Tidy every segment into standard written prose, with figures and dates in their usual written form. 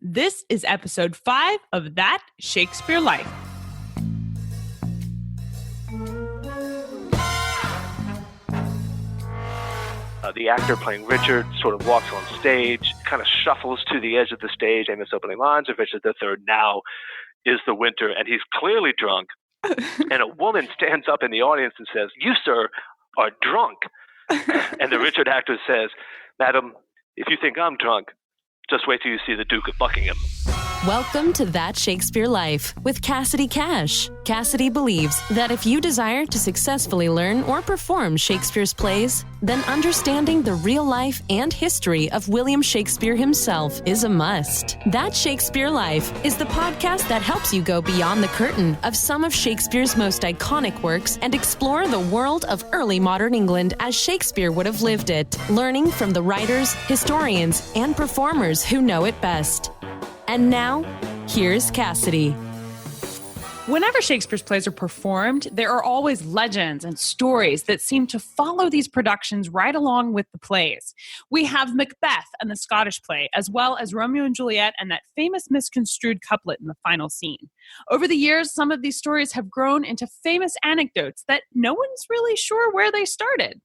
This is episode 5 of That Shakespeare Life. The actor playing Richard sort of walks on stage, kind of shuffles to the edge of the stage, famous opening lines of Richard III, "Now is the winter," and he's clearly drunk. And a woman stands up in the audience and says, "You, sir, are drunk." And the Richard actor says, "Madam, if you think I'm drunk, just wait till you see the Duke of Buckingham." Welcome to That Shakespeare Life with Cassidy Cash. Cassidy believes that if you desire to successfully learn or perform Shakespeare's plays, then understanding the real life and history of William Shakespeare himself is a must. That Shakespeare Life is the podcast that helps you go beyond the curtain of some of Shakespeare's most iconic works and explore the world of early modern England as Shakespeare would have lived it, learning from the writers, historians, and performers who know it best. And now, here's Cassidy. Whenever Shakespeare's plays are performed, there are always legends and stories that seem to follow these productions right along with the plays. We have Macbeth and the Scottish play, as well as Romeo and Juliet and that famous misconstrued couplet in the final scene. Over the years, some of these stories have grown into famous anecdotes that no one's really sure where they started.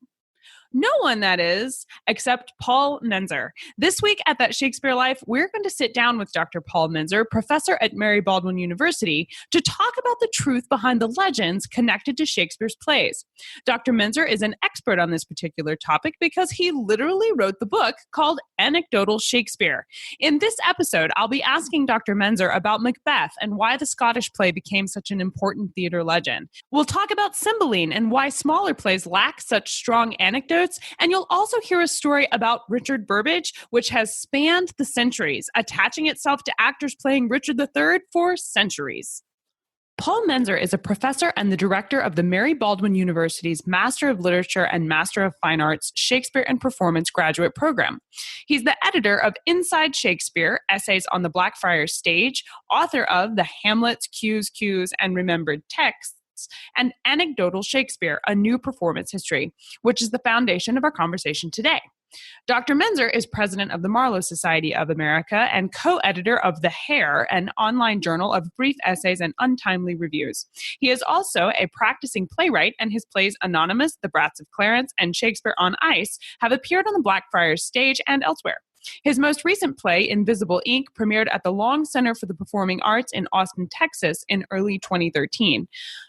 No one, that is, except Paul Menzer. This week at That Shakespeare Life, we're going to sit down with Dr. Paul Menzer, professor at Mary Baldwin University, to talk about the truth behind the legends connected to Shakespeare's plays. Dr. Menzer is an expert on this particular topic because he literally wrote the book called Anecdotal Shakespeare. In this episode, I'll be asking Dr. Menzer about Macbeth and why the Scottish play became such an important theater legend. We'll talk about Cymbeline and why smaller plays lack such strong anecdotes. And you'll also hear a story about Richard Burbage, which has spanned the centuries, attaching itself to actors playing Richard III for centuries. Paul Menzer is a professor and the director of the Mary Baldwin University's Master of Literature and Master of Fine Arts Shakespeare and Performance graduate program. He's the editor of Inside Shakespeare, Essays on the Blackfriars Stage, author of The Hamlets, Cues, and Remembered Texts, and Anecdotal Shakespeare, A New Performance History, which is the foundation of our conversation today. Dr. Menzer is president of the Marlowe Society of America and co-editor of The Hare, an online journal of brief essays and untimely reviews. He is also a practicing playwright, and his plays Anonymous, The Brats of Clarence, and Shakespeare on Ice have appeared on the Blackfriars Stage and elsewhere. His most recent play, Invisible Ink, premiered at the Long Center for the Performing Arts in Austin, Texas in early 2013.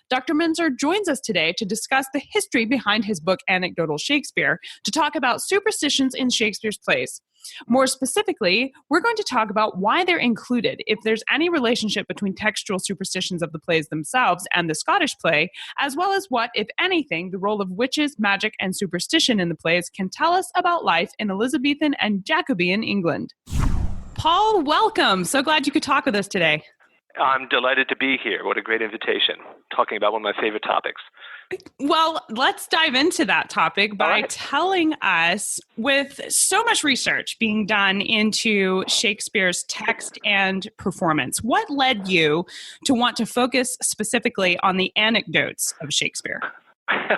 Dr. Menzer joins us today to discuss the history behind his book, Anecdotal Shakespeare, to talk about superstitions in Shakespeare's plays. More specifically, we're going to talk about why they're included, if there's any relationship between textual superstitions of the plays themselves and the Scottish play, as well as what, if anything, the role of witches, magic, and superstition in the plays can tell us about life in Elizabethan and Jacobean England. Paul, welcome. So glad you could talk with us today. I'm delighted to be here. What a great invitation. Talking about one of my favorite topics. Well, let's dive into that topic by telling us, with so much research being done into Shakespeare's text and performance, what led you to want to focus specifically on the anecdotes of Shakespeare?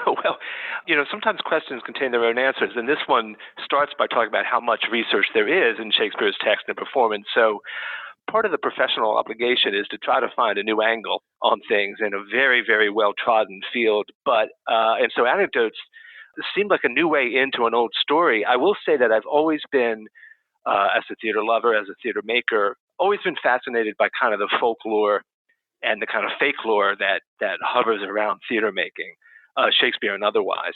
Well, sometimes questions contain their own answers, and this one starts by talking about how much research there is in Shakespeare's text and performance. So part of the professional obligation is to try to find a new angle on things in a very, very well-trodden field. And so anecdotes seemed like a new way into an old story. I will say that I've always been, as a theater lover, as a theater maker, always been fascinated by kind of the folklore and the kind of fake lore that hovers around theater making, Shakespeare and otherwise.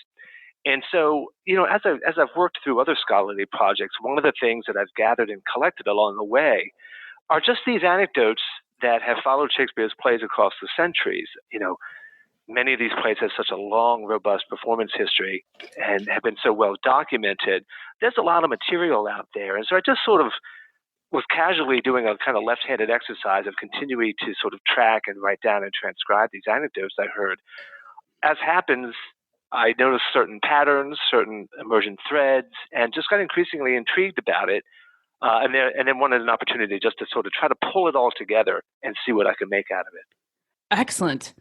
And so, as I've worked through other scholarly projects, one of the things that I've gathered and collected along the way are just these anecdotes that have followed Shakespeare's plays across the centuries. Many of these plays have such a long, robust performance history and have been so well documented. There's a lot of material out there. And so I just sort of was casually doing a kind of left-handed exercise of continuing to sort of track and write down and transcribe these anecdotes I heard. As happens, I noticed certain patterns, certain emergent threads, and just got increasingly intrigued about it. And then wanted an opportunity just to sort of try to pull it all together and see what I could make out of it. Excellent.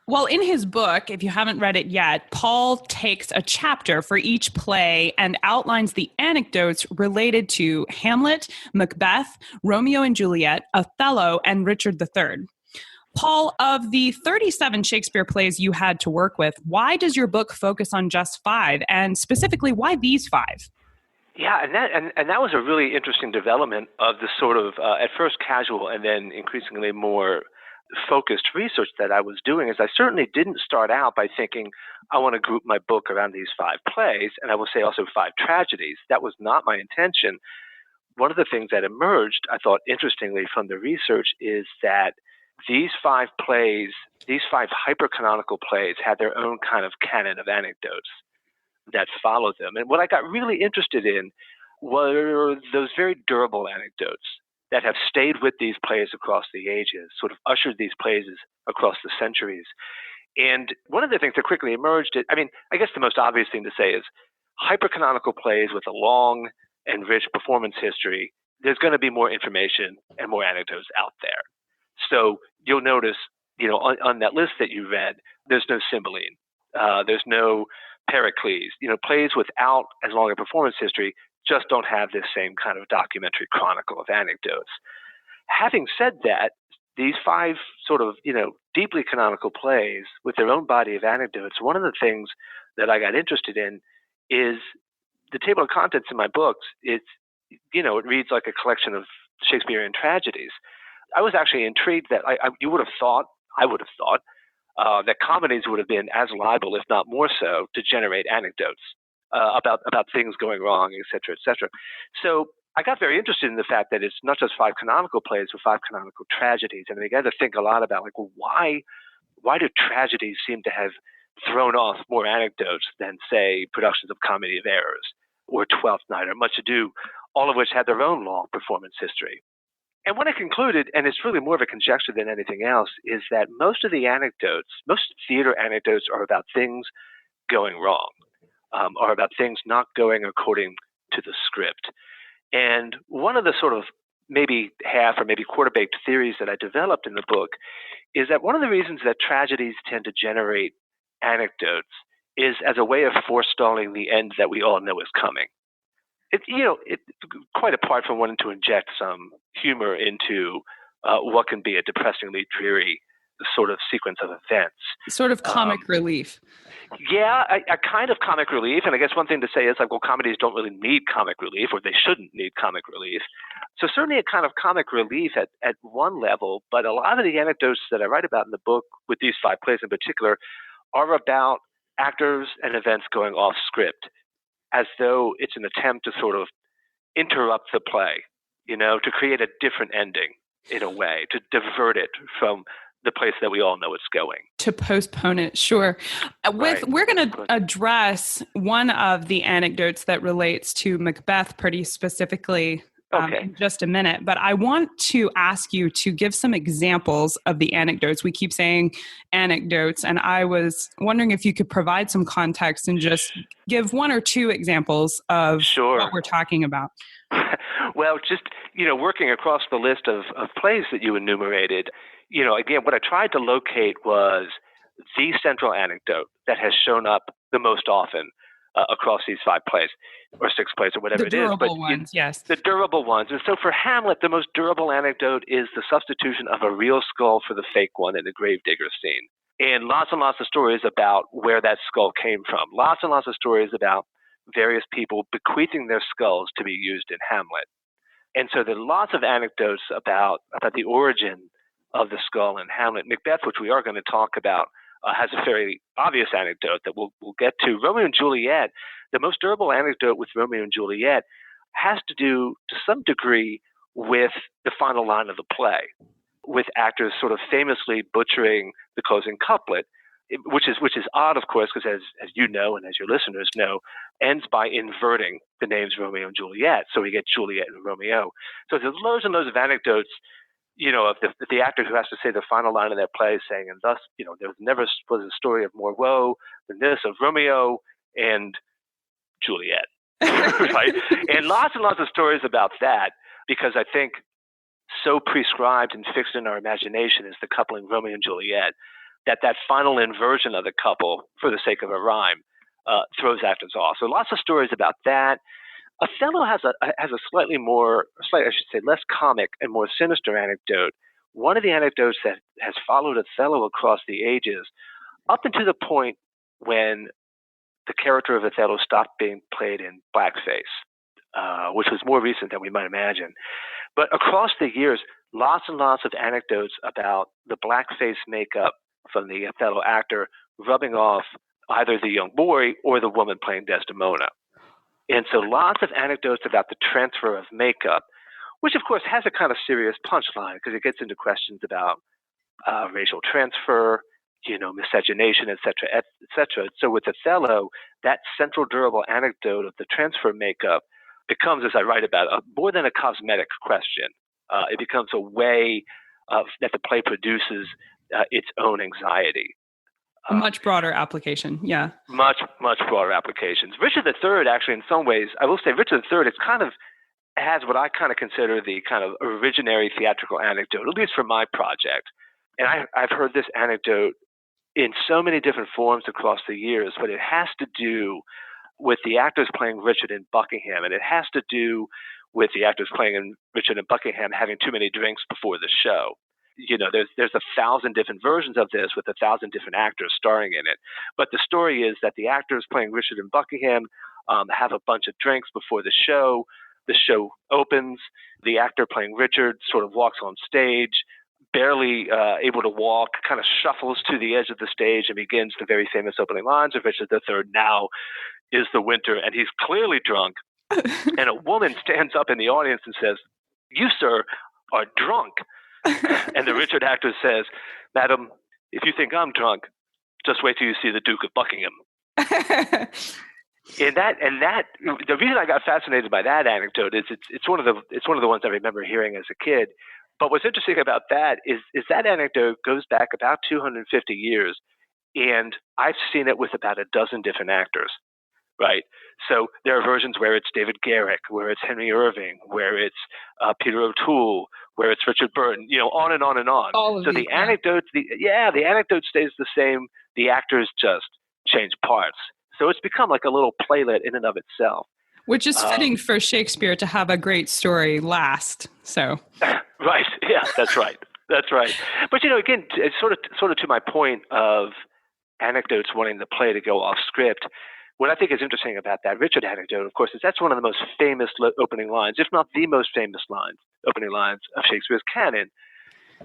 Well, in his book, if you haven't read it yet, Paul takes a chapter for each play and outlines the anecdotes related to Hamlet, Macbeth, Romeo and Juliet, Othello, and Richard III. Paul, of the 37 Shakespeare plays you had to work with, why does your book focus on just 5? And specifically, why these 5? Yeah, and that was a really interesting development of the sort of, at first casual and then increasingly more focused research that I was doing. Is I certainly didn't start out by thinking, I want to group my book around these 5 plays, and I will say also 5 tragedies. That was not my intention. One of the things that emerged, I thought interestingly from the research, is that these 5 plays, these 5 hyper-canonical plays, had their own kind of canon of anecdotes that followed them. And what I got really interested in were those very durable anecdotes that have stayed with these plays across the ages, sort of ushered these plays across the centuries. And one of the things that quickly emerged, I guess the most obvious thing to say is hyper-canonical plays with a long and rich performance history, there's going to be more information and more anecdotes out there. So you'll notice, on that list that you read, there's no Cymbeline, there's no Pericles. Plays without as long a performance history just don't have this same kind of documentary chronicle of anecdotes. Having said that, these 5 sort of, deeply canonical plays with their own body of anecdotes, one of the things that I got interested in is the table of contents in my books. It reads like a collection of Shakespearean tragedies. I was actually intrigued that I would have thought that comedies would have been as liable, if not more so, to generate anecdotes about things going wrong, et cetera, et cetera. So I got very interested in the fact that it's not just 5 canonical plays, but 5 canonical tragedies. And I began to think a lot about, why do tragedies seem to have thrown off more anecdotes than, say, productions of Comedy of Errors or Twelfth Night or Much Ado, all of which had their own long performance history. And what I concluded, and it's really more of a conjecture than anything else, is that most of the anecdotes, most theater anecdotes are about things going wrong, or about things not going according to the script. And one of the sort of maybe half or maybe quarter-baked theories that I developed in the book is that one of the reasons that tragedies tend to generate anecdotes is as a way of forestalling the end that we all know is coming. Quite apart from wanting to inject some humor into what can be a depressingly dreary sort of sequence of events. Sort of comic relief. Yeah, a kind of comic relief. And I guess one thing to say is comedies don't really need comic relief, or they shouldn't need comic relief. So certainly a kind of comic relief at one level, but a lot of the anecdotes that I write about in the book, with these 5 plays in particular, are about actors and events going off script, as though it's an attempt to sort of interrupt the play, to create a different ending in a way, to divert it from the place that we all know it's going. To postpone it, sure. We're going to address one of the anecdotes that relates to Macbeth pretty specifically in just a minute, but I want to ask you to give some examples of the anecdotes. We keep saying anecdotes, and I was wondering if you could provide some context and just give 1 or 2 examples of what we're talking about. Well, just, working across the list of plays that you enumerated, again, what I tried to locate was the central anecdote that has shown up the most often across these 5 plays, or 6 plays, or whatever it is. The durable ones, yes. The durable ones. And so for Hamlet, the most durable anecdote is the substitution of a real skull for the fake one in the gravedigger scene. And lots of stories about where that skull came from. Lots and lots of stories about various people bequeathing their skulls to be used in Hamlet. And so there are lots of anecdotes about the origin of the skull in Hamlet. Macbeth, which we are going to talk about, has a very obvious anecdote that we'll get to. Romeo and Juliet, the most durable anecdote with Romeo and Juliet has to do, to some degree, with the final line of the play, with actors sort of famously butchering the closing couplet, which is odd, of course, because as you know and as your listeners know, ends by inverting the names Romeo and Juliet. So we get Juliet and Romeo. So there's loads and loads of anecdotes, of the actor who has to say the final line of that play, saying, and thus, there never was a story of more woe than this of Romeo and Juliet, right? And lots of stories about that, because I think so prescribed and fixed in our imagination is the coupling Romeo and Juliet, that final inversion of the couple for the sake of a rhyme throws actors off. So lots of stories about that. Othello has a slightly, I should say, less comic and more sinister anecdote. One of the anecdotes that has followed Othello across the ages, up until the point when the character of Othello stopped being played in blackface, which was more recent than we might imagine. But across the years, lots and lots of anecdotes about the blackface makeup from the Othello actor rubbing off either the young boy or the woman playing Desdemona. And so lots of anecdotes about the transfer of makeup, which of course has a kind of serious punchline because it gets into questions about racial transfer, miscegenation, et cetera, et cetera. So with Othello, that central durable anecdote of the transfer of makeup becomes, as I write about, more than a cosmetic question. It becomes a way that the play produces its own anxiety. A much broader application, yeah. Much, much broader applications. Richard III, actually, in some ways, I will say Richard III, it's kind of has what I kind of consider the kind of originary theatrical anecdote, at least for my project. And I've heard this anecdote in so many different forms across the years, but it has to do with the actors playing Richard in Buckingham, and it has to do with the actors playing Richard in Buckingham having too many drinks before the show. There's 1,000 different versions of this with 1,000 different actors starring in it. But the story is that the actors playing Richard in Buckingham have a bunch of drinks before the show. The show opens. The actor playing Richard sort of walks on stage, barely able to walk, kind of shuffles to the edge of the stage and begins the very famous opening lines of Richard III. Now is the winter, and he's clearly drunk. And a woman stands up in the audience and says, "You, sir, are drunk." And the Richard actor says, "Madam, if you think I'm drunk, just wait till you see the Duke of Buckingham." and that the reason I got fascinated by that anecdote is it's one of the ones I remember hearing as a kid. But what's interesting about that is that anecdote goes back about 250 years, and I've seen it with about a dozen different actors. Right. So there are versions where it's David Garrick, where it's Henry Irving, where it's Peter O'Toole, where it's Richard Burton, on and on and on. So the anecdote stays the same. The actors just change parts. So it's become like a little playlet in and of itself. Which is fitting for Shakespeare to have a great story last. So. Right. Yeah, that's right. That's right. But, again, it's sort of to my point of anecdotes wanting the play to go off script. What I think is interesting about that Richard anecdote, of course, is that's one of the most famous opening lines, if not the most famous opening lines of Shakespeare's canon.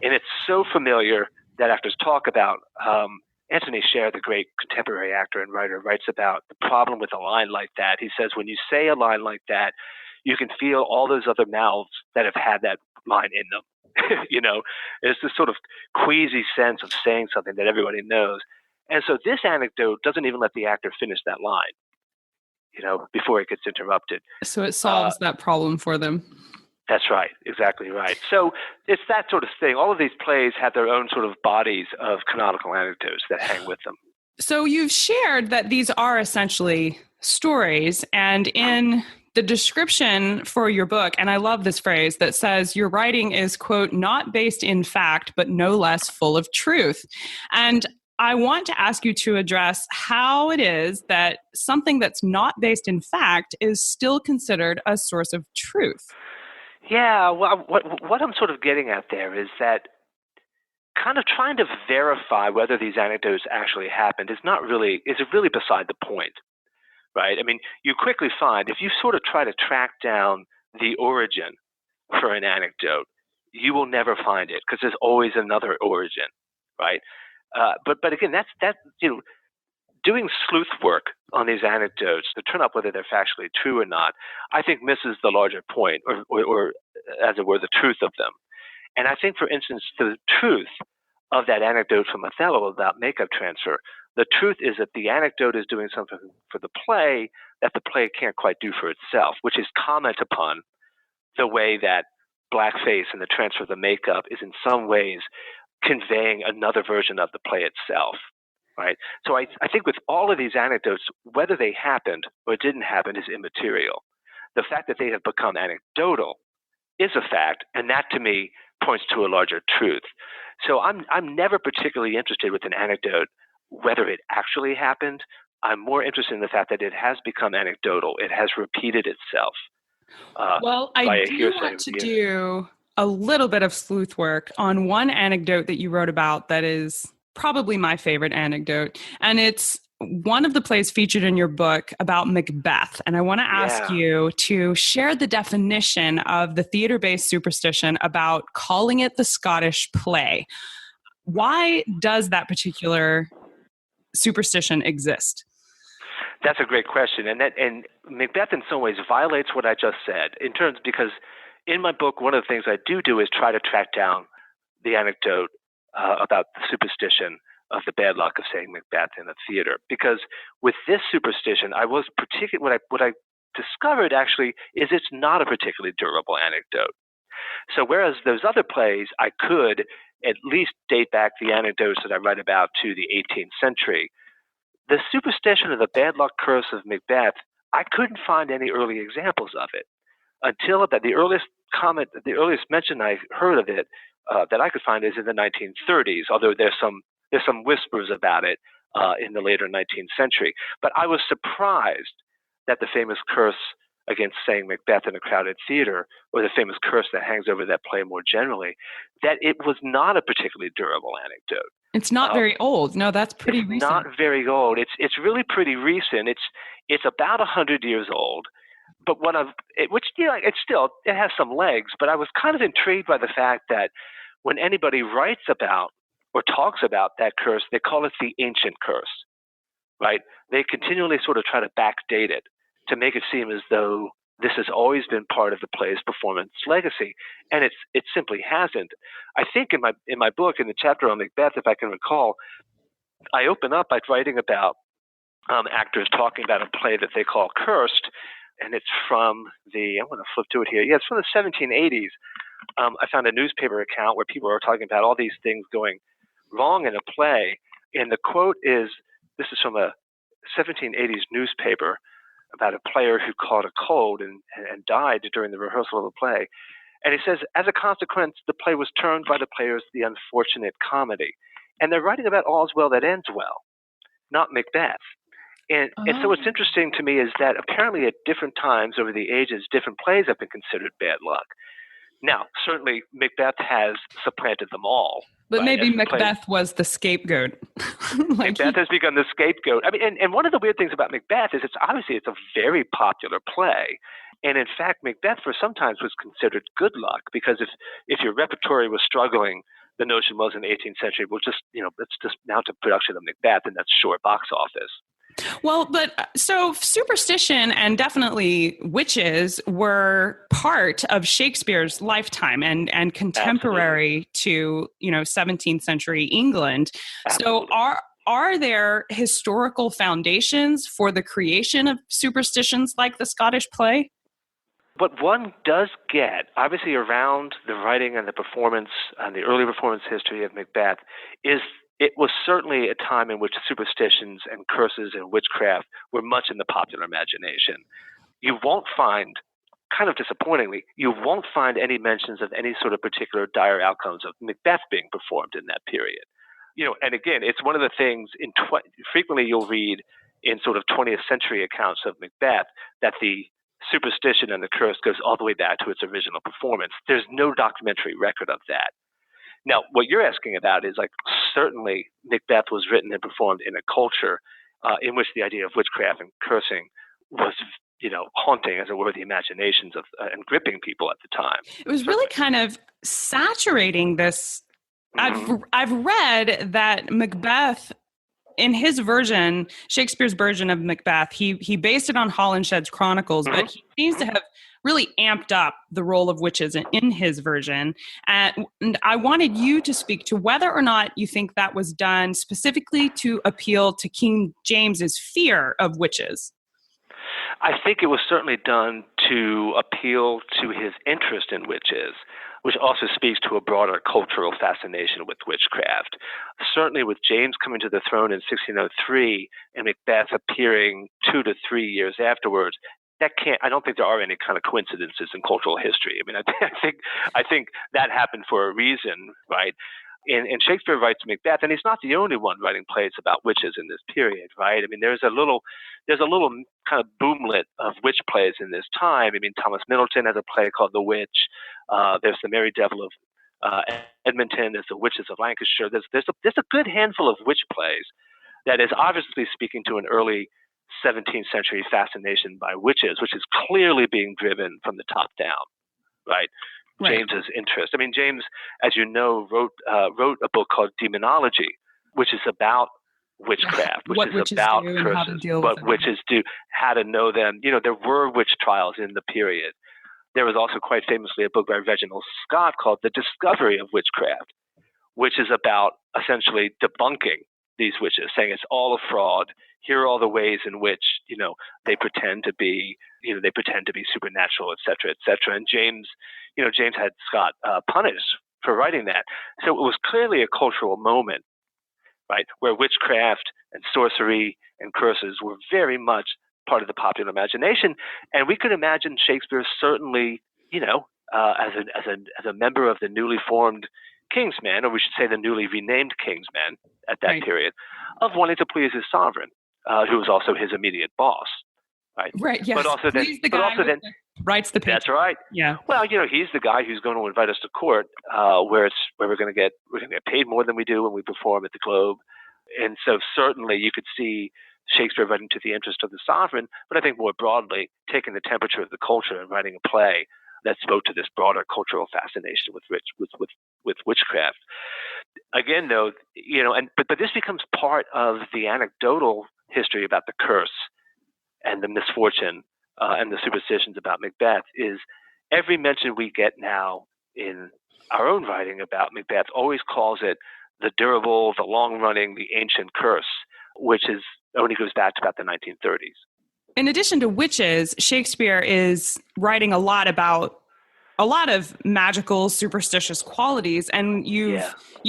And it's so familiar that actors talk about. Anthony Sher, the great contemporary actor and writer, writes about the problem with a line like that. He says, when you say a line like that, you can feel all those other mouths that have had that line in them. It's this sort of queasy sense of saying something that everybody knows. And so this anecdote doesn't even let the actor finish that line, before it gets interrupted. So it solves that problem for them. That's right. Exactly right. So it's that sort of thing. All of these plays have their own sort of bodies of canonical anecdotes that hang with them. So you've shared that these are essentially stories, and in the description for your book, and I love this phrase that says your writing is, quote, not based in fact, but no less full of truth. And I want to ask you to address how it is that something that's not based in fact is still considered a source of truth. Yeah, well, what I'm sort of getting at there is that kind of trying to verify whether these anecdotes actually happened is really beside the point, right? I mean, you quickly find if you sort of try to track down the origin for an anecdote, you will never find it because there's always another origin, right? But again, that's doing sleuth work on these anecdotes to turn up whether they're factually true or not, I think misses the larger point, or as it were, the truth of them. And I think, for instance, the truth of that anecdote from Othello about makeup transfer, the truth is that the anecdote is doing something for the play that the play can't quite do for itself, which is comment upon the way that blackface and the transfer of the makeup is in some ways conveying another version of the play itself, right? So I think with all of these anecdotes, whether they happened or didn't happen is immaterial. The fact that they have become anecdotal is a fact, and that to me points to a larger truth. So I'm never particularly interested with an anecdote whether it actually happened. I'm more interested in the fact that it has become anecdotal. It has repeated itself. Well, by I a do hearsay want to review. do a little bit of sleuth work on one anecdote that you wrote about that is probably my favorite anecdote. And it's one of the plays featured in your book about Macbeth. And I want to ask you to share the definition of the theater-based superstition about calling it the Scottish play. Why does that particular superstition exist? That's a great question, and Macbeth in some ways violates what I just said because in my book one of the things I do is try to track down the anecdote about the superstition of the bad luck of saying Macbeth in a theater. Because with this superstition, what I discovered actually is it's not a particularly durable anecdote. So whereas those other plays, I could at least date back the anecdotes that I write about to the 18th century. The superstition of the bad luck curse of Macbeth, I couldn't find any early examples of it until about the earliest mention I heard of it that I could find is in the 1930s, although there's some whispers about it in the later 19th century. But I was surprised that the famous curse against saying Macbeth in a crowded theater, or the famous curse that hangs over that play more generally, that it was not a particularly durable anecdote. It's not very old. No, that's pretty recent. Not very old. It's really pretty recent. It's about 100 years old. But it has some legs. But I was kind of intrigued by the fact that when anybody writes about or talks about that curse, they call it the ancient curse, right? They continually sort of try to backdate it to make it seem as though this has always been part of the play's performance legacy, and it simply hasn't. I think in my book, in the chapter on Macbeth, if I can recall, I open up by writing about actors talking about a play that they call Cursed, and it's from I'm going to flip to it here. Yeah, it's from the 1780s. I found a newspaper account where people are talking about all these things going wrong in a play, and the quote is, this is from a 1780s newspaper, about a player who caught a cold and died during the rehearsal of the play. And he says, as a consequence, the play was termed by the players the unfortunate comedy. And they're writing about all's well that ends well, not Macbeth. And so what's interesting to me is that apparently at different times over the ages, different plays have been considered bad luck. Now, certainly Macbeth has supplanted them all. But maybe Macbeth was the scapegoat. Macbeth has become the scapegoat. I mean, and one of the weird things about Macbeth is it's a very popular play. And in fact, Macbeth for sometimes was considered good luck because if your repertory was struggling, the notion was in the 18th century, let's just mount a production of Macbeth and that's short box office. Well, but so superstition and definitely witches were part of Shakespeare's lifetime and contemporary to 17th century England. Absolutely. So are there historical foundations for the creation of superstitions like the Scottish play? What one does get, obviously around the writing and the performance and the early performance history of Macbeth, is it was certainly a time in which superstitions and curses and witchcraft were much in the popular imagination. You won't find, kind of disappointingly, you won't find any mentions of any sort of particular dire outcomes of Macbeth being performed in that period. And again, it's one of the things frequently you'll read in sort of 20th century accounts of Macbeth that the superstition and the curse goes all the way back to its original performance. There's no documentary record of that. Now, what you're asking about is certainly Macbeth was written and performed in a culture in which the idea of witchcraft and cursing was, haunting, as it were, the imaginations of and gripping people at the time. It was really kind of saturating this. Mm-hmm. I've read that Macbeth, in his version, Shakespeare's version of Macbeth, he based it on Holinshed's Chronicles, mm-hmm. but he seems to have really amped up the role of witches in his version. And I wanted you to speak to whether or not you think that was done specifically to appeal to King James's fear of witches. I think it was certainly done to appeal to his interest in witches, which also speaks to a broader cultural fascination with witchcraft. Certainly with James coming to the throne in 1603 and Macbeth appearing 2 to 3 years afterwards, I don't think there are any kind of coincidences in cultural history. I mean, I think that happened for a reason, right? And Shakespeare writes Macbeth, and he's not the only one writing plays about witches in this period, right? I mean, there's a little kind of boomlet of witch plays in this time. I mean, Thomas Middleton has a play called The Witch. There's the Merry Devil of Edmonton. There's the Witches of Lancashire. There's a good handful of witch plays that is obviously speaking to an early 17th century fascination by witches, which is clearly being driven from the top down, right? James's interest. I mean, James, as you know, wrote a book called Demonology, which is about witchcraft, which is about curses, what witches do, how to know them. You know, there were witch trials in the period. There was also quite famously a book by Reginald Scott called The Discovery of Witchcraft, which is about essentially debunking these witches, saying it's all a fraud. Here are all the ways in which, you know, they pretend to be supernatural, et cetera, et cetera. And James had Scott punished for writing that. So it was clearly a cultural moment, right, where witchcraft and sorcery and curses were very much part of the popular imagination. And we could imagine Shakespeare certainly, you know, as a member of the newly formed King's Men, or we should say the newly renamed King's Men at that period, of wanting to please his sovereign, who was also his immediate boss. Right. Yes. But also then, writes the page. That's right. Yeah. Well, you know, he's the guy who's going to invite us to court, where we're going to get paid more than we do when we perform at the Globe, and so certainly you could see Shakespeare writing to the interest of the sovereign, but I think more broadly taking the temperature of the culture and writing a play that spoke to this broader cultural fascination with witchcraft. Again, though, you know, but this becomes part of the anecdotal history about the curse and the misfortune and the superstitions about Macbeth. Is every mention we get now in our own writing about Macbeth always calls it the durable, the long-running, the ancient curse, which only goes back to about the 1930s. In addition to witches, Shakespeare is writing a lot about a lot of magical, superstitious qualities, and you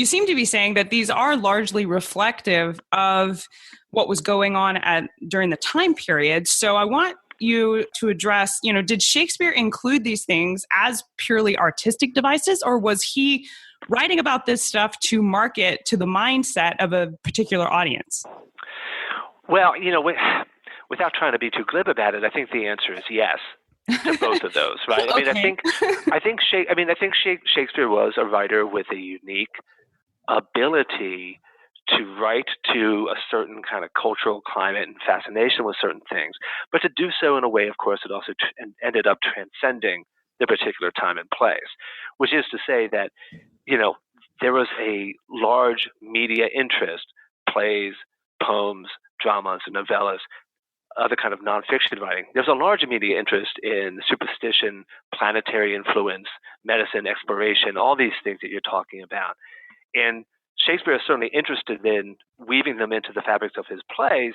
seem to be saying that these are largely reflective of what was going on during the time period. So I want you to address, you know, did Shakespeare include these things as purely artistic devices, or was he writing about this stuff to market to the mindset of a particular audience? Well, you know, without trying to be too glib about it, I think the answer is yes to both of those, right? Okay. I think Shakespeare was a writer with a unique ability to write to a certain kind of cultural climate and fascination with certain things, but to do so in a way, of course, that also ended up transcending the particular time and place, which is to say that, you know, there was a large media interest, plays, poems, dramas, and novellas, other kind of nonfiction writing. There's a large media interest in superstition, planetary influence, medicine, exploration, all these things that you're talking about. And Shakespeare is certainly interested in weaving them into the fabrics of his plays.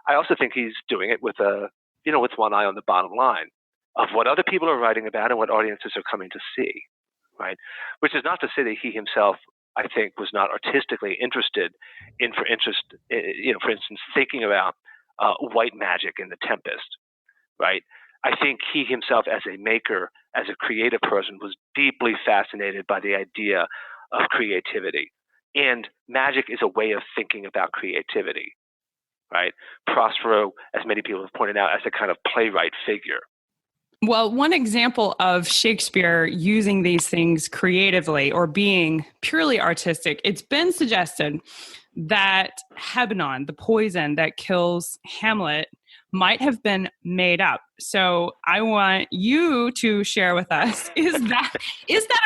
I also think he's doing it with one eye on the bottom line of what other people are writing about and what audiences are coming to see, right? Which is not to say that he himself, I think, was not artistically interested in, for instance, thinking about white magic in The Tempest, right? I think he himself, as a maker, as a creative person, was deeply fascinated by the idea of creativity. And magic is a way of thinking about creativity, right? Prospero, as many people have pointed out, as a kind of playwright figure. Well, one example of Shakespeare using these things creatively or being purely artistic, it's been suggested that Hebenon, the poison that kills Hamlet, might have been made up. So I want you to share with us, is that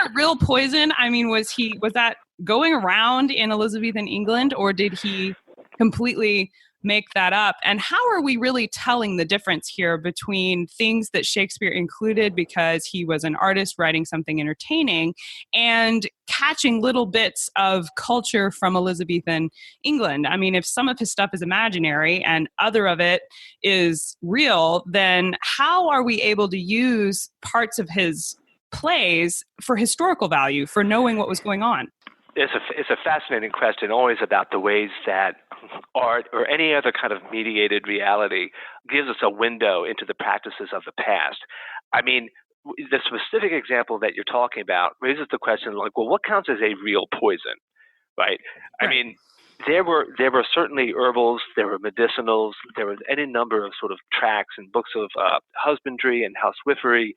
a real poison? I mean, was that going around in Elizabethan England, or did he completely make that up? And how are we really telling the difference here between things that Shakespeare included because he was an artist writing something entertaining and catching little bits of culture from Elizabethan England? I mean, if some of his stuff is imaginary and other of it is real, then how are we able to use parts of his plays for historical value, for knowing what was going on? It's a fascinating question, always about the ways that art or any other kind of mediated reality gives us a window into the practices of the past. I mean, the specific example that you're talking about raises the question, like, well, what counts as a real poison? right? I Right. mean, there were certainly herbals, there were medicinals, there was any number of sort of tracts and books of husbandry and housewifery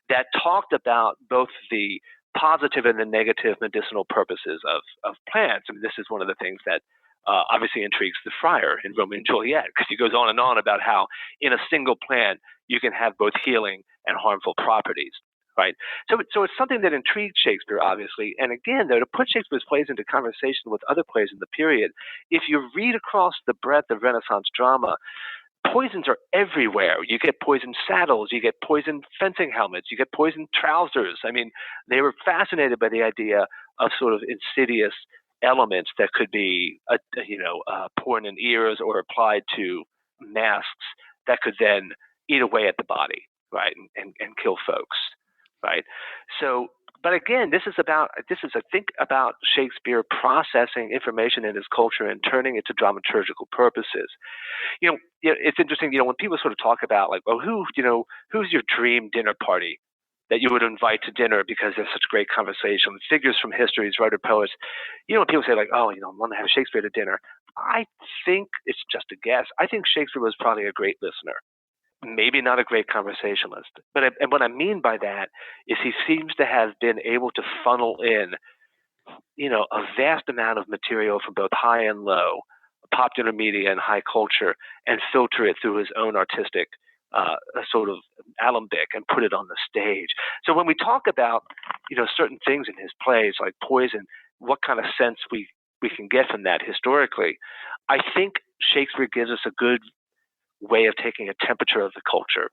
that talked about both the positive and the negative medicinal purposes of plants. I mean, this is one of the things that obviously intrigues the friar in Romeo and Juliet, because he goes on and on about how in a single plant you can have both healing and harmful properties. Right. So it's something that intrigued Shakespeare, obviously. And again, though, to put Shakespeare's plays into conversation with other plays in the period, if you read across the breadth of Renaissance drama, poisons are everywhere. You get poisoned saddles, you get poisoned fencing helmets, you get poisoned trousers. I mean, they were fascinated by the idea of sort of insidious elements that could be, poured in ears or applied to masks that could then eat away at the body, right, and kill folks. Right. So, but again, this is I think about Shakespeare processing information in his culture and turning it to dramaturgical purposes. It's interesting, when people sort of talk about like, well, who's your dream dinner party that you would invite to dinner because there's such great conversation, figures from history, writer poets. When people say like, I want to have Shakespeare to dinner. I think it's just a guess. I think Shakespeare was probably a great listener. Maybe not a great conversationalist. And what I mean by that is he seems to have been able to funnel in, a vast amount of material from both high and low, popular media and high culture, and filter it through his own artistic sort of alembic and put it on the stage. So when we talk about, certain things in his plays like poison, what kind of sense we can get from that historically, I think Shakespeare gives us a good way of taking a temperature of the culture,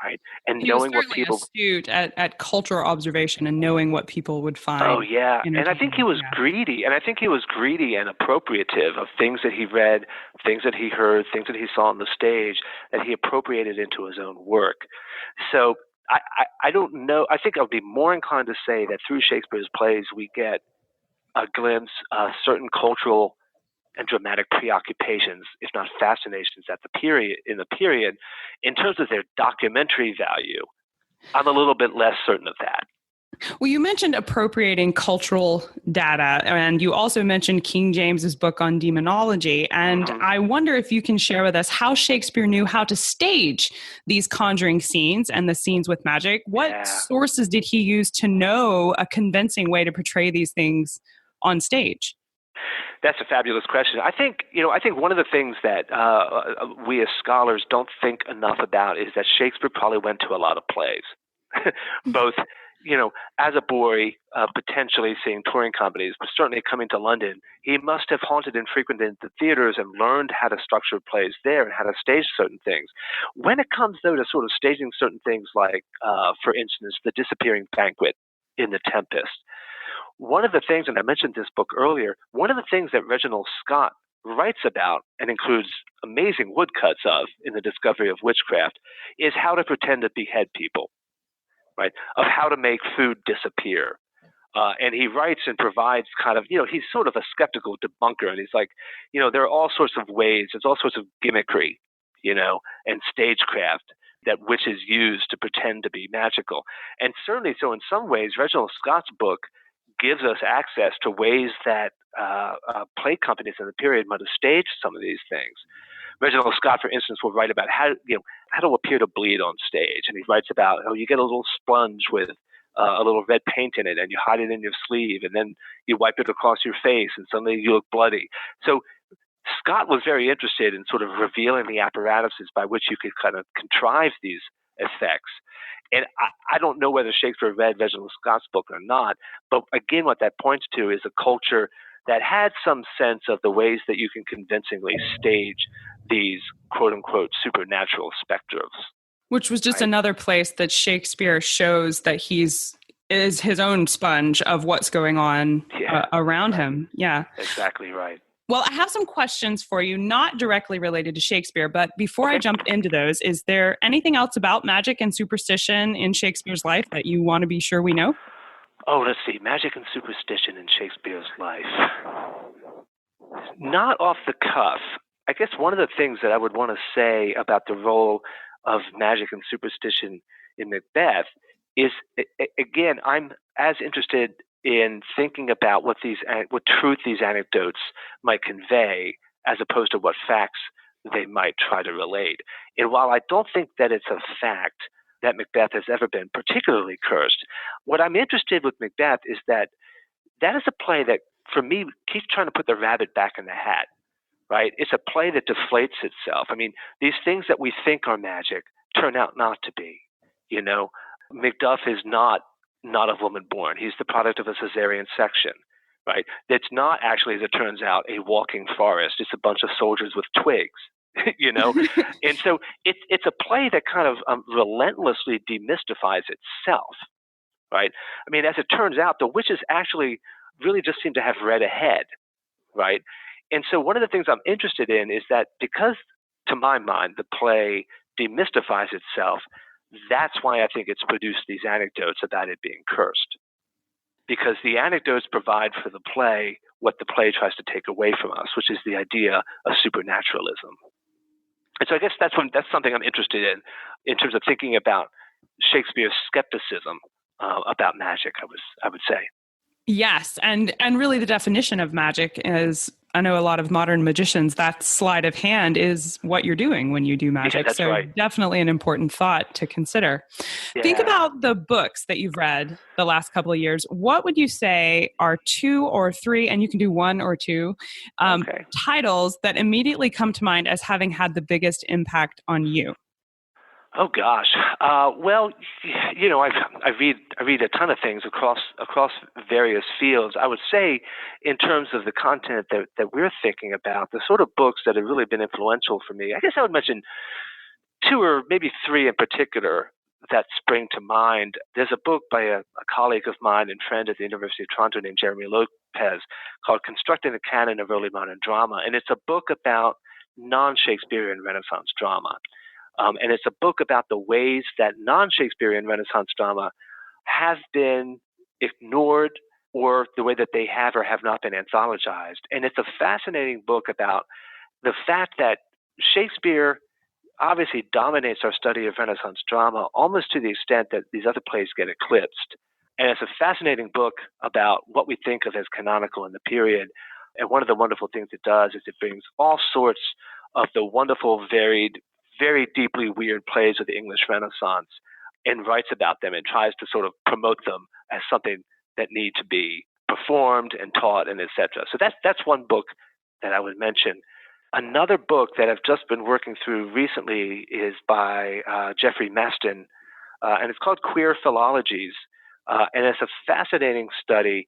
right? And he knowing was what people astute at cultural observation and knowing what people would find. Oh yeah, and I think he was greedy, and I think he was greedy and appropriative of things that he read, things that he heard, things that he saw on the stage that he appropriated into his own work. So I don't know. I think I would be more inclined to say that through Shakespeare's plays we get a glimpse of certain cultural and dramatic preoccupations, if not fascinations, in the period, in terms of their documentary value. I'm a little bit less certain of that. Well, you mentioned appropriating cultural data, and you also mentioned King James's book on demonology. And I wonder if you can share with us how Shakespeare knew how to stage these conjuring scenes and the scenes with magic. What sources did he use to know a convincing way to portray these things on stage? That's a fabulous question. I think one of the things that we as scholars don't think enough about is that Shakespeare probably went to a lot of plays, both, as a boy, potentially seeing touring companies, but certainly coming to London, he must have haunted and frequented the theaters and learned how to structure plays there and how to stage certain things. When it comes, though, to sort of staging certain things like, for instance, the disappearing banquet in The Tempest, one of the things, and I mentioned this book earlier, one of the things that Reginald Scott writes about and includes amazing woodcuts of in The Discovery of Witchcraft is how to pretend to behead people, right? Of how to make food disappear. And he writes and provides kind of, he's sort of a skeptical debunker. And he's like, there are all sorts of ways, there's all sorts of gimmickry, and stagecraft that witches use to pretend to be magical. And certainly so in some ways, Reginald Scott's book gives us access to ways that play companies in the period might have staged some of these things. Reginald Scott, for instance, will write about how to appear to bleed on stage. And he writes about, you get a little sponge with a little red paint in it, and you hide it in your sleeve, and then you wipe it across your face, and suddenly you look bloody. So Scott was very interested in sort of revealing the apparatuses by which you could kind of contrive these effects. And I don't know whether Shakespeare read Reginald Scott's book or not, but again, what that points to is a culture that had some sense of the ways that you can convincingly stage these quote-unquote supernatural specters. Which was just another place that Shakespeare shows that is his own sponge of what's going on around him. Yeah. Exactly right. Well, I have some questions for you, not directly related to Shakespeare, but before I jump into those, is there anything else about magic and superstition in Shakespeare's life that you want to be sure we know? Oh, let's see. Magic and superstition in Shakespeare's life. Not off the cuff. I guess one of the things that I would want to say about the role of magic and superstition in Macbeth is, again, I'm as interested in thinking about what truth these anecdotes might convey, as opposed to what facts they might try to relate. And while I don't think that it's a fact that Macbeth has ever been particularly cursed, what I'm interested with Macbeth is that is a play that, for me, keeps trying to put the rabbit back in the hat, right? It's a play that deflates itself. I mean, these things that we think are magic turn out not to be. You know, Macduff is not of woman born. He's the product of a cesarean section, right? It's not actually, as it turns out, a walking forest. It's a bunch of soldiers with twigs, you know? And so it's a play that kind of relentlessly demystifies itself, right? I mean, as it turns out, the witches actually really just seem to have read ahead, right? And so one of the things I'm interested in is that because, to my mind, the play demystifies itself, that's why I think it's produced these anecdotes about it being cursed. Because the anecdotes provide for the play what the play tries to take away from us, which is the idea of supernaturalism. And so I guess that's something I'm interested in terms of thinking about Shakespeare's skepticism about magic, I would say. Yes, and really the definition of magic is, I know a lot of modern magicians, that sleight of hand is what you're doing when you do magic. Yeah, that's so right. Definitely an important thought to consider. Yeah. Think about the books that you've read the last couple of years. What would you say are 2 or 3, and you can do 1 or 2, titles that immediately come to mind as having had the biggest impact on you? Oh gosh. Well, you know, I read a ton of things across various fields. I would say, in terms of the content that we're thinking about, the sort of books that have really been influential for me, I guess I would mention 2 or maybe 3 in particular that spring to mind. There's a book by a colleague of mine and friend at the University of Toronto named Jeremy Lopez called "Constructing the Canon of Early Modern Drama," and it's a book about non-Shakespearean Renaissance drama. And it's a book about the ways that non-Shakespearean Renaissance drama have been ignored, or the way that they have or have not been anthologized. And it's a fascinating book about the fact that Shakespeare obviously dominates our study of Renaissance drama almost to the extent that these other plays get eclipsed. And it's a fascinating book about what we think of as canonical in the period. And one of the wonderful things it does is it brings all sorts of the wonderful, varied, very deeply weird plays of the English Renaissance and writes about them and tries to sort of promote them as something that need to be performed and taught and etc. So that's one book that I would mention. Another book that I've just been working through recently is by Jeffrey Maston, and it's called Queer Philologies, and it's a fascinating study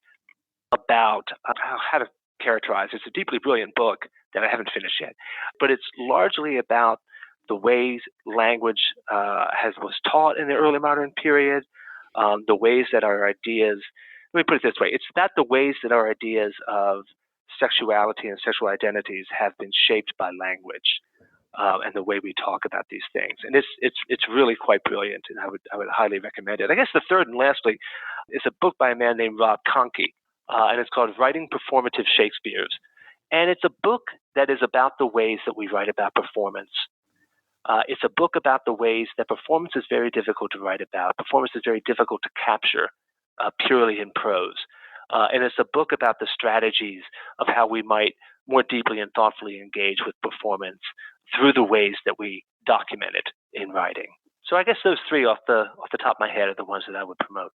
about how to characterize. It's a deeply brilliant book that I haven't finished yet, but it's largely about the ways language was taught in the early modern period, the ways that our ideas, let me put it this way, it's about the ways that our ideas of sexuality and sexual identities have been shaped by language, and the way we talk about these things. And it's really quite brilliant, and I would highly recommend it. I guess the third and lastly is a book by a man named Rob Conkey, and it's called Writing Performative Shakespeares. And it's a book that is about the ways that we write about performance. It's a book about the ways that performance is very difficult to write about. Performance is very difficult to capture purely in prose. And it's a book about the strategies of how we might more deeply and thoughtfully engage with performance through the ways that we document it in writing. So I guess those 3 off the top of my head are the ones that I would promote.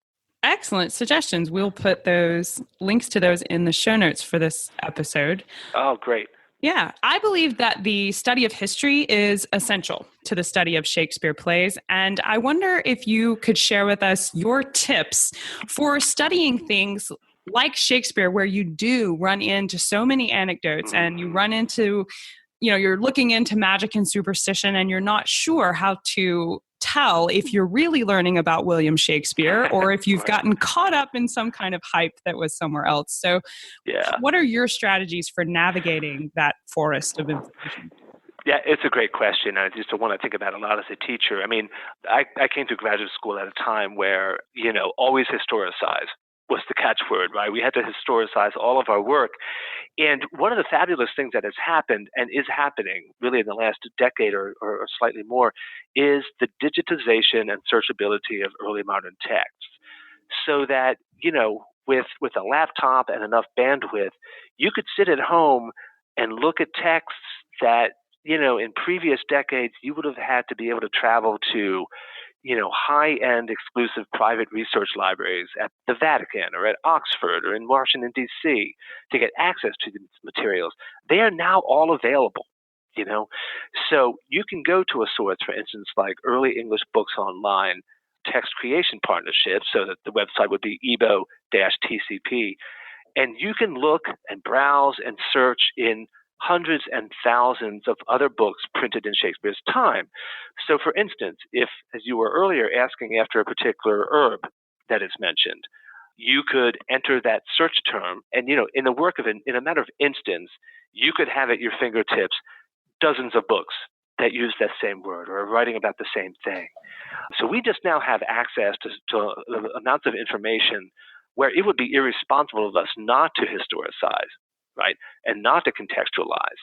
Excellent suggestions. We'll put those links to those in the show notes for this episode. Oh, great. Yeah, I believe that the study of history is essential to the study of Shakespeare plays. And I wonder if you could share with us your tips for studying things like Shakespeare, where you do run into so many anecdotes and you run into, you're looking into magic and superstition and you're not sure how to tell if you're really learning about William Shakespeare or if you've gotten caught up in some kind of hype that was somewhere else. So what are your strategies for navigating that forest of information? Yeah, it's a great question. I just want to think about a lot as a teacher. I mean, I came to graduate school at a time where, always historicize was the catchword, right? We had to historicize all of our work. And one of the fabulous things that has happened and is happening really in the last decade or slightly more is the digitization and searchability of early modern texts. So that, with a laptop and enough bandwidth, you could sit at home and look at texts that, in previous decades, you would have had to be able to travel to, high-end exclusive private research libraries at the Vatican or at Oxford or in Washington, D.C. to get access to these materials. They are now all available, So you can go to a source, for instance, like Early English Books Online Text Creation Partnership, so that the website would be ebo-tcp, and you can look and browse and search in hundreds and thousands of other books printed in Shakespeare's time. So, for instance, if, as you were earlier asking after a particular herb that is mentioned, you could enter that search term, and, in the work of in a matter of instants, you could have at your fingertips dozens of books that use that same word or are writing about the same thing. So we just now have access to amounts of information where it would be irresponsible of us not to historicize, right, and not to contextualize.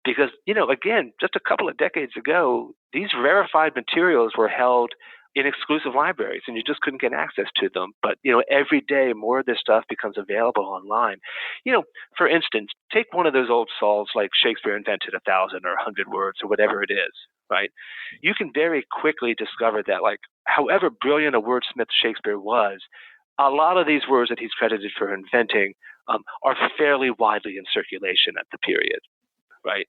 Because, again, just a couple of decades ago, these rarefied materials were held in exclusive libraries, and you just couldn't get access to them. But, every day more of this stuff becomes available online. For instance, take one of those old saws like Shakespeare invented 1,000 or 100 words or whatever it is, right? You can very quickly discover that, like, however brilliant a wordsmith Shakespeare was, a lot of these words that he's credited for inventing are fairly widely in circulation at the period, right?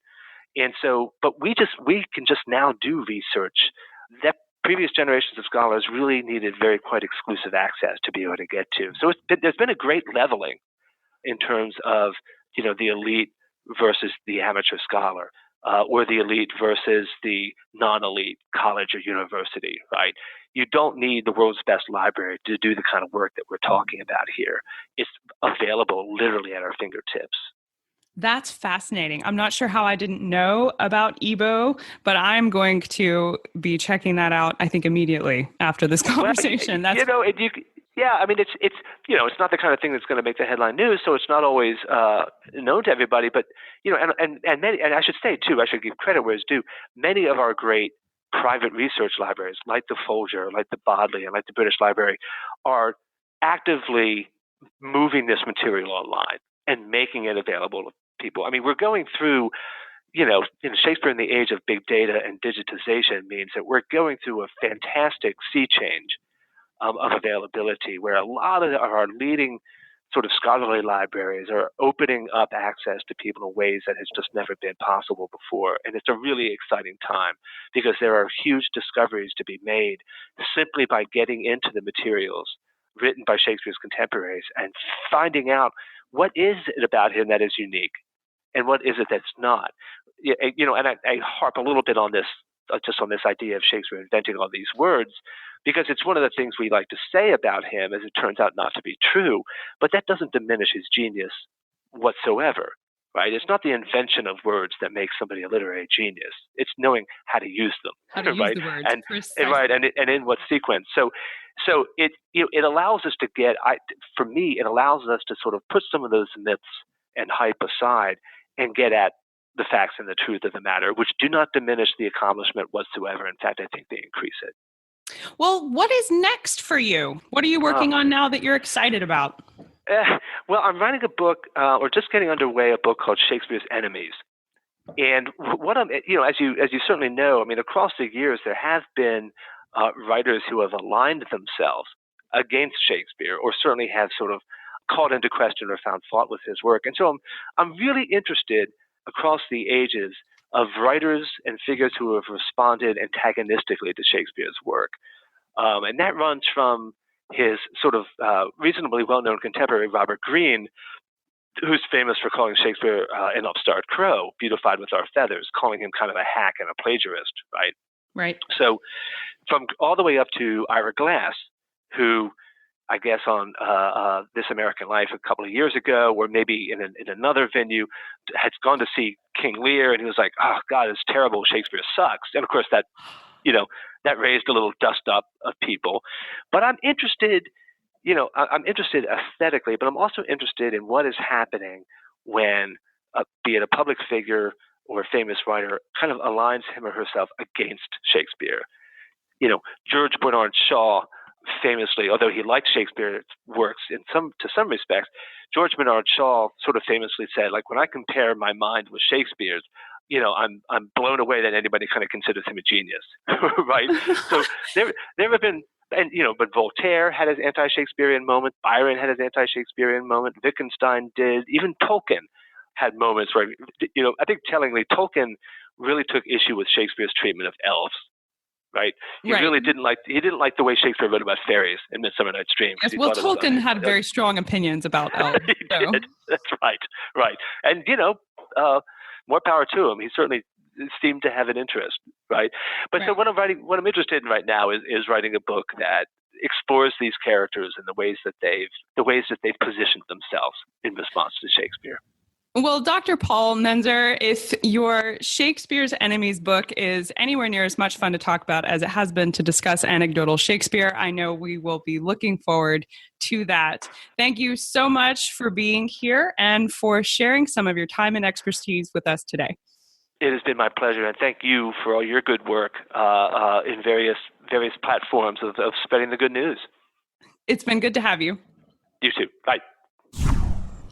And so, but we can just now do research that previous generations of scholars really needed quite exclusive access to be able to get to. So there's been a great leveling in terms of, the elite versus the amateur scholar, or the elite versus the non-elite college or university, right? You don't need the world's best library to do the kind of work that we're talking about here. It's available literally at our fingertips. That's fascinating. I'm not sure how I didn't know about EBO, but I'm going to be checking that out, I think, immediately after this conversation. Well, it's not the kind of thing that's going to make the headline news, so it's not always known to everybody. But and I should say too, I should give credit where it's due. Many of our great private research libraries, like the Folger, like the Bodley, and like the British Library, are actively moving this material online and making it available to people. I mean, we're going through, Shakespeare in the age of big data and digitization means that we're going through a fantastic sea change of availability, where a lot of our leading sort of scholarly libraries are opening up access to people in ways that has just never been possible before. And it's a really exciting time because there are huge discoveries to be made simply by getting into the materials written by Shakespeare's contemporaries and finding out what is it about him that is unique and what is it that's not. And I harp a little bit on this, just on this idea of Shakespeare inventing all these words, because it's one of the things we like to say about him, as it turns out not to be true, but that doesn't diminish his genius whatsoever, right? It's not the invention of words that makes somebody a literary genius. It's knowing how to use them, how to right? Use the words, and in what sequence. So it allows us to for me, it allows us to sort of put some of those myths and hype aside and get at the facts and the truth of the matter, which do not diminish the accomplishment whatsoever. In fact, I think they increase it. Well, what is next for you? What are you working on now that you're excited about? Well, I'm writing a book, or just getting underway, a book called Shakespeare's Enemies. And what I'm, as you certainly know, I mean, across the years, there have been writers who have aligned themselves against Shakespeare, or certainly have sort of called into question or found fault with his work. And so I'm really interested across the ages of writers and figures who have responded antagonistically to Shakespeare's work. And that runs from his sort of reasonably well-known contemporary, Robert Greene, who's famous for calling Shakespeare an upstart crow, beautified with our feathers, calling him kind of a hack and a plagiarist, right? Right. So from all the way up to Ira Glass, who I guess on This American Life a couple of years ago, or maybe in another venue, had gone to see King Lear, and he was like, "Oh God, it's terrible. Shakespeare sucks." And of course, that raised a little dust up of people. But I'm interested, I'm interested aesthetically, but I'm also interested in what is happening when, be it a public figure or a famous writer, kind of aligns him or herself against Shakespeare. George Bernard Shaw famously, although he liked Shakespeare's works to some respects, George Bernard Shaw sort of famously said, like, when I compare my mind with Shakespeare's, I'm blown away that anybody kind of considers him a genius, right? So there have been, but Voltaire had his anti-Shakespearean moment. Byron had his anti-Shakespearean moment. Wittgenstein did. Even Tolkien had moments where, I think tellingly, Tolkien really took issue with Shakespeare's treatment of elves. Right. He really didn't like the way Shakespeare wrote about fairies in Midsummer Night's Dream. Yes, well, Tolkien had very strong opinions about elves. He did. That's right. And, more power to him. He certainly seemed to have an interest, right? But so what I'm interested in right now is writing a book that explores these characters and the ways that they've positioned themselves in response to Shakespeare. Well, Dr. Paul Menzer, if your Shakespeare's Enemies book is anywhere near as much fun to talk about as it has been to discuss Anecdotal Shakespeare, I know we will be looking forward to that. Thank you so much for being here and for sharing some of your time and expertise with us today. It has been my pleasure, and thank you for all your good work in various platforms of spreading the good news. It's been good to have you. You too. Bye.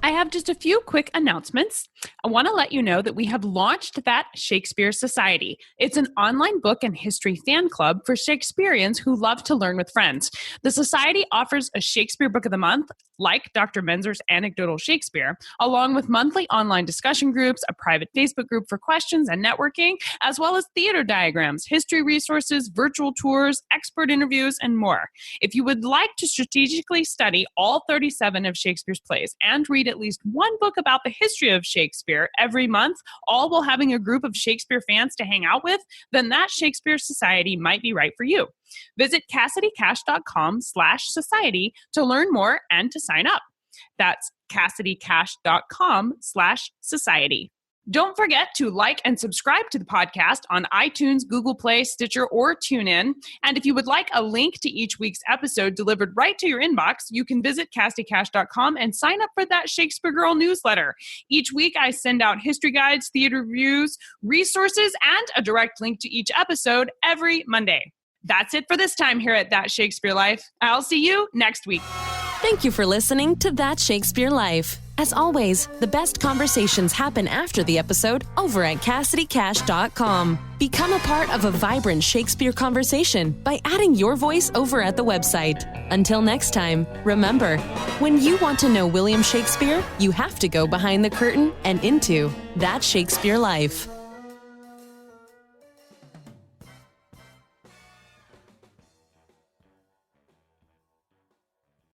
I have just a few quick announcements. I want to let you know that we have launched That Shakespeare Society. It's an online book and history fan club for Shakespeareans who love to learn with friends. The Society offers a Shakespeare Book of the Month, like Dr. Menzer's Anecdotal Shakespeare, along with monthly online discussion groups, a private Facebook group for questions and networking, as well as theater diagrams, history resources, virtual tours, expert interviews, and more. If you would like to strategically study all 37 of Shakespeare's plays and read at least one book about the history of Shakespeare every month, all while having a group of Shakespeare fans to hang out with, then That Shakespeare Society might be right for you. Visit CassidyCash.com/society to learn more and to sign up. That's CassidyCash.com/society. Don't forget to like and subscribe to the podcast on iTunes, Google Play, Stitcher, or TuneIn. And if you would like a link to each week's episode delivered right to your inbox, you can visit CassidyCash.com and sign up for That Shakespeare Girl newsletter. Each week, I send out history guides, theater reviews, resources, and a direct link to each episode every Monday. That's it for this time here at That Shakespeare Life. I'll see you next week. Thank you for listening to That Shakespeare Life. As always, the best conversations happen after the episode over at CassidyCash.com. Become a part of a vibrant Shakespeare conversation by adding your voice over at the website. Until next time, remember, when you want to know William Shakespeare, you have to go behind the curtain and into That Shakespeare Life.